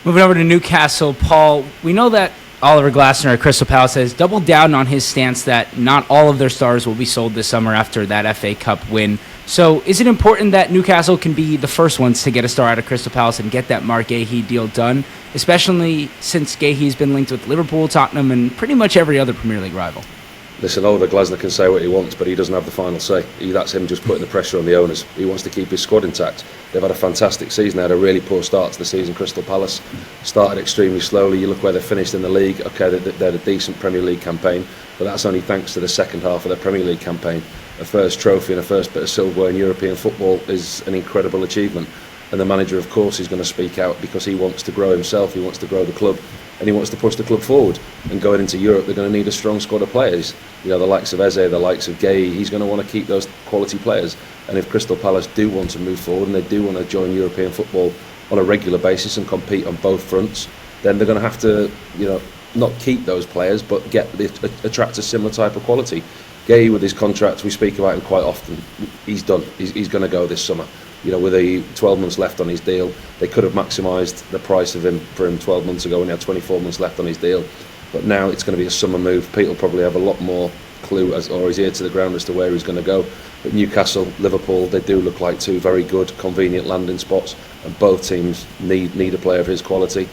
Moving over to Newcastle, Paul, we know that Oliver Glasner at Crystal Palace has doubled down on his stance that not all of their stars will be sold this summer after that FA Cup win. So is it important that Newcastle can be the first ones to get a star out of Crystal Palace and get that Mark Gahey deal done, especially since Gahey's been linked with Liverpool, Tottenham, and pretty much every other Premier League rival? Listen, Oliver Glasner can say what he wants, but he doesn't have the final say. That's him just putting the pressure on the owners. He wants to keep his squad intact. They've had a fantastic season. They had a really poor start to the season. Crystal Palace started extremely slowly. You look where they finished in the league. Okay, they had a decent Premier League campaign, but that's only thanks to the second half of their Premier League campaign. A first trophy and a first bit of silverware in European football is an incredible achievement. And the manager, of course, is going to speak out because he wants to grow himself, he wants to grow the club, and he wants to push the club forward. And going into Europe, they're going to need a strong squad of players. You know, the likes of Eze, the likes of Gahey, he's going to want to keep those quality players. And if Crystal Palace do want to move forward and they do want to join European football on a regular basis and compete on both fronts, then they're going to have to, not keep those players, but attract a similar type of quality. Gahey, with his contract, we speak about him quite often. He's done. He's going to go this summer. With 12 months left on his deal, they could have maximised the price of him for him 12 months ago when he had 24 months left on his deal. But now it's going to be a summer move. Pete will probably have a lot more clue or his ear to the ground as to where he's going to go. But Newcastle, Liverpool, they do look like two very good, convenient landing spots, and both teams need a player of his quality.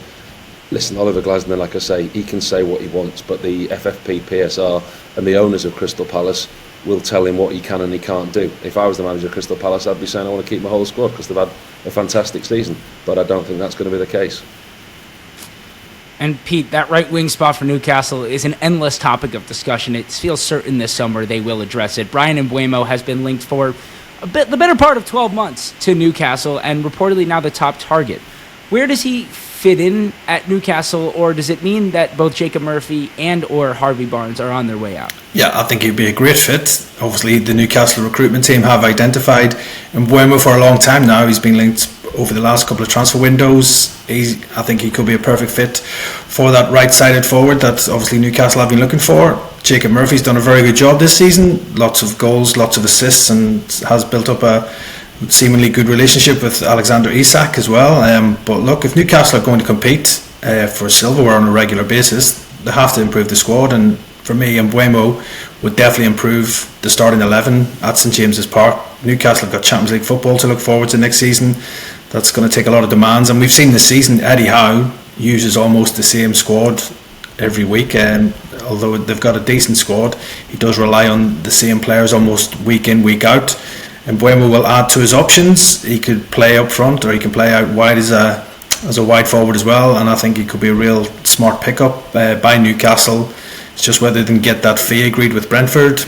Listen, Oliver Glasner, like I say, he can say what he wants, but the FFP, PSR and the owners of Crystal Palace will tell him what he can and he can't do. If I was the manager of Crystal Palace, I'd be saying I want to keep my whole squad because they've had a fantastic season, but I don't think that's going to be the case. And Pete, that right wing spot for Newcastle is an endless topic of discussion. It feels certain this summer they will address it. Bryan Mbeumo has been linked for the better part of 12 months to Newcastle and reportedly now the top target. Where does he fit in at Newcastle, or does it mean that both Jacob Murphy and or Harvey Barnes are on their way out? Yeah, I think he'd be a great fit. Obviously, the Newcastle recruitment team have identified Mbeumo for a long time now. He's been linked over the last couple of transfer windows. I think he could be a perfect fit for that right-sided forward that obviously Newcastle have been looking for. Jacob Murphy's done a very good job this season. Lots of goals, lots of assists, and has built up a seemingly good relationship with Alexander Isak as well. But look, if Newcastle are going to compete for silverware on a regular basis, they have to improve the squad. And for me, Mbeumo would definitely improve the starting 11 at St James's Park. Newcastle have got Champions League football to look forward to next season. That's going to take a lot of demands, and we've seen this season Eddie Howe uses almost the same squad every week. Although they've got a decent squad, he does rely on the same players almost week in, week out. And Mbeumo will add to his options. He could play up front, or he can play out wide as a wide forward as well. And I think he could be a real smart pickup by Newcastle. It's just whether they can get that fee agreed with Brentford.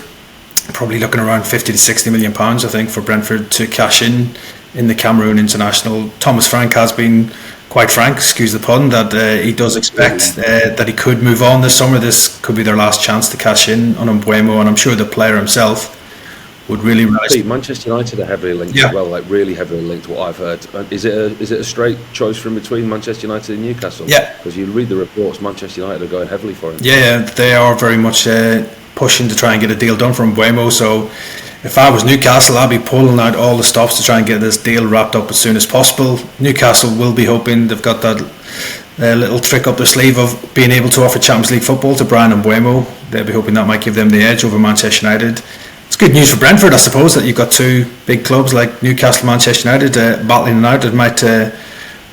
Probably looking around 50 to 60 million pounds, I think, for Brentford to cash in the Cameroon international. Thomas Frank has been quite frank, excuse the pun, that he does expect that he could move on this summer. This could be their last chance to cash in on Mbeumo, and I'm sure the player himself would really rise. Manchester United are heavily linked as well, like really heavily linked, what I've heard. Is it a straight choice from between Manchester United and Newcastle? Yeah. Because you read the reports, Manchester United are going heavily for him. Yeah, they are very much pushing to try and get a deal done for Mbeumo. So if I was Newcastle, I'd be pulling out all the stops to try and get this deal wrapped up as soon as possible. Newcastle will be hoping they've got that little trick up their sleeve of being able to offer Champions League football to Bryan Mbeumo. They'll be hoping that might give them the edge over Manchester United. It's good news for Brentford, I suppose, that you've got two big clubs like Newcastle and Manchester United battling it out. It might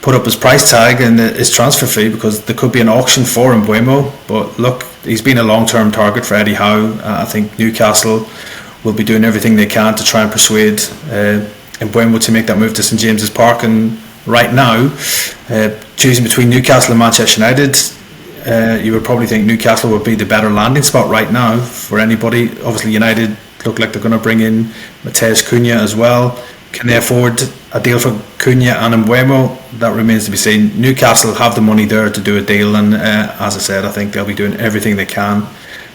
put up his price tag and his transfer fee, because there could be an auction for Mbeumo. But look, he's been a long-term target for Eddie Howe. I think Newcastle will be doing everything they can to try and persuade Mbeumo to make that move to St James's Park. And right now, choosing between Newcastle and Manchester United, you would probably think Newcastle would be the better landing spot right now for anybody. Obviously, United look like they're going to bring in Matheus Cunha as well. Can they afford a deal for Cunha and Mbeumo? That remains to be seen. Newcastle have the money there to do a deal, and as I said, I think they'll be doing everything they can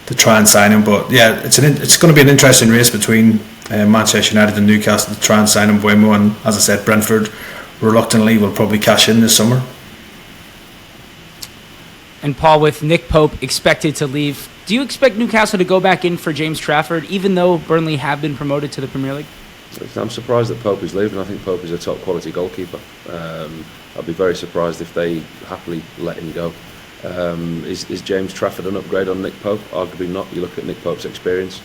to try and sign him. But yeah, it's going to be an interesting race between Manchester United and Newcastle to try and sign Mbeumo. And as I said, Brentford reluctantly will probably cash in this summer. And Paul, with Nick Pope expected to leave, do you expect Newcastle to go back in for James Trafford, even though Burnley have been promoted to the Premier League? I'm surprised that Pope is leaving. I think Pope is a top quality goalkeeper. I'd be very surprised if they happily let him go. Is James Trafford an upgrade on Nick Pope? Arguably not. You look at Nick Pope's experience.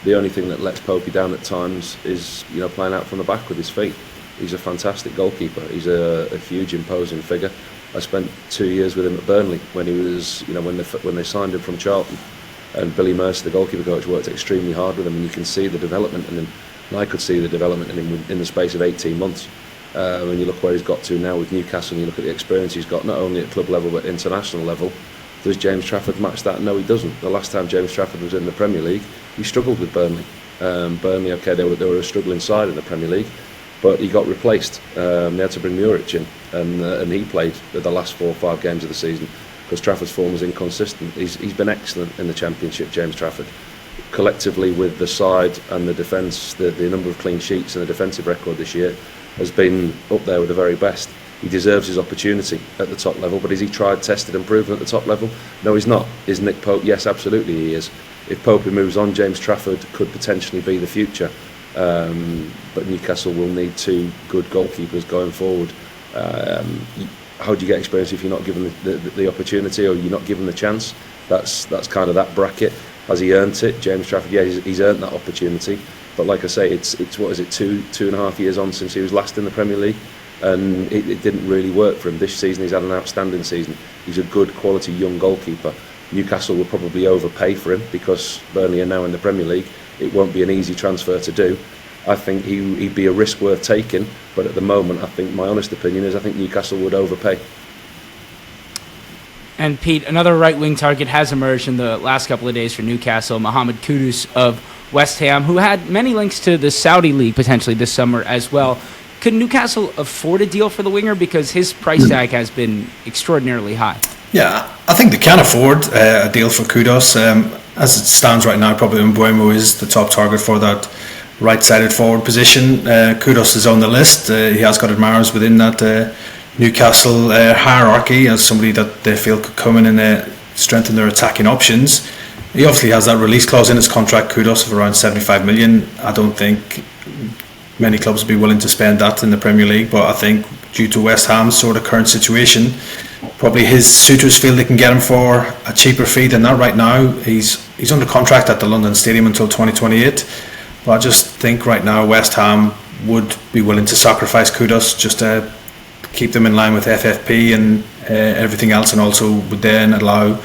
The only thing that lets Popey down at times is playing out from the back with his feet. He's a fantastic goalkeeper. He's a huge, imposing figure. I spent 2 years with him at Burnley when he was, when they signed him from Charlton, and Billy Mercer, the goalkeeper coach, worked extremely hard with him, and you can see the development in him. And I could see the development in him in the space of 18 months. When you look where he's got to now with Newcastle, and you look at the experience he's got not only at club level but international level, does James Trafford match that? No, he doesn't. The last time James Trafford was in the Premier League, he struggled with Burnley. Burnley, okay, they were a struggling side in the Premier League, but he got replaced. They had to bring Muric in, and he played the last 4 or 5 games of the season because Trafford's form was inconsistent. He's been excellent in the Championship, James Trafford. Collectively with the side and the defence, the number of clean sheets and the defensive record this year has been up there with the very best. He deserves his opportunity at the top level, but is he tried, tested and proven at the top level? No, he's not. Is Nick Pope? Yes, absolutely he is. If Pope moves on, James Trafford could potentially be the future, but Newcastle will need 2 good goalkeepers going forward. How do you get experience if you're not given the opportunity, or you're not given the chance? That's kind of that bracket. Has he earned it? James Trafford, yeah, he's earned that opportunity. But like I say, it's what is it, 2.5 years on since he was last in the Premier League, and it didn't really work for him. This season he's had an outstanding season. He's a good quality young goalkeeper. Newcastle will probably overpay for him because Burnley are now in the Premier League. It won't be an easy transfer to do. I think he'd be a risk worth taking, but at the moment, I think my honest opinion is I think Newcastle would overpay. And Pete, another right-wing target has emerged in the last couple of days for Newcastle, Mohammed Kudus of West Ham, who had many links to the Saudi League potentially this summer as well. Could Newcastle afford a deal for the winger, because his price tag has been extraordinarily high? Yeah, I think they can afford a deal for Kudus. As it stands right now, probably Mbeumo is the top target for that right-sided forward position. Kudus is on the list. He has got admirers within that Newcastle hierarchy as somebody that they feel could come in and strengthen their attacking options. He obviously has that release clause in his contract, Kudus, of around 75 million. I don't think many clubs would be willing to spend that in the Premier League, but I think due to West Ham's sort of current situation, probably his suitors feel they can get him for a cheaper fee than that right now. He's under contract at the London Stadium until 2028, but I just think right now West Ham would be willing to sacrifice Kudus just to keep them in line with FFP and everything else, and also would then allow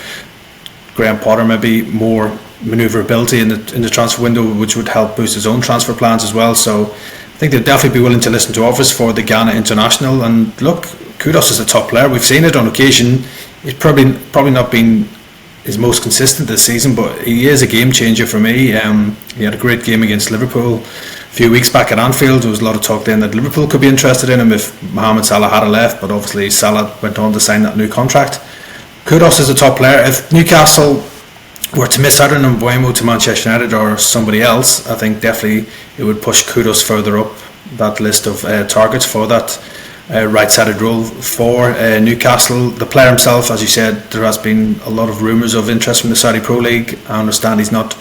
Graham Potter maybe more manoeuvrability in the transfer window, which would help boost his own transfer plans as well. So I think they'd definitely be willing to listen to offers for the Ghana international. And look, Kudus is a top player. We've seen it on occasion. He's probably not been his most consistent this season, but he is a game changer for me. He had a great game against Liverpool a few weeks back at Anfield. There was a lot of talk then that Liverpool could be interested in him if Mohamed Salah had left, but obviously Salah went on to sign that new contract. Kudus is a top player. If Newcastle were to miss out on Mbeumo to Manchester United or somebody else, I think definitely it would push Kudus further up that list of targets for that right-sided role for Newcastle. The player himself, as you said, there has been a lot of rumours of interest from the Saudi Pro League. I understand he's not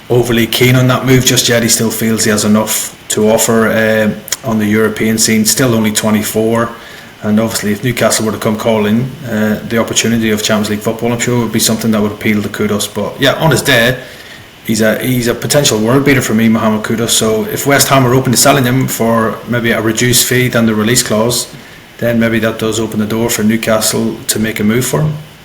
overly keen on that move just yet. He still feels he has enough to offer on the European scene, still only 24. And obviously, if Newcastle were to come calling, the opportunity of Champions League football, I'm sure would be something that would appeal to Kudus. But yeah, on his day, he's a potential world beater for me, Mohammed Kudus. So if West Ham are open to selling him for maybe a reduced fee than the release clause, then maybe that does open the door for Newcastle to make a move for him.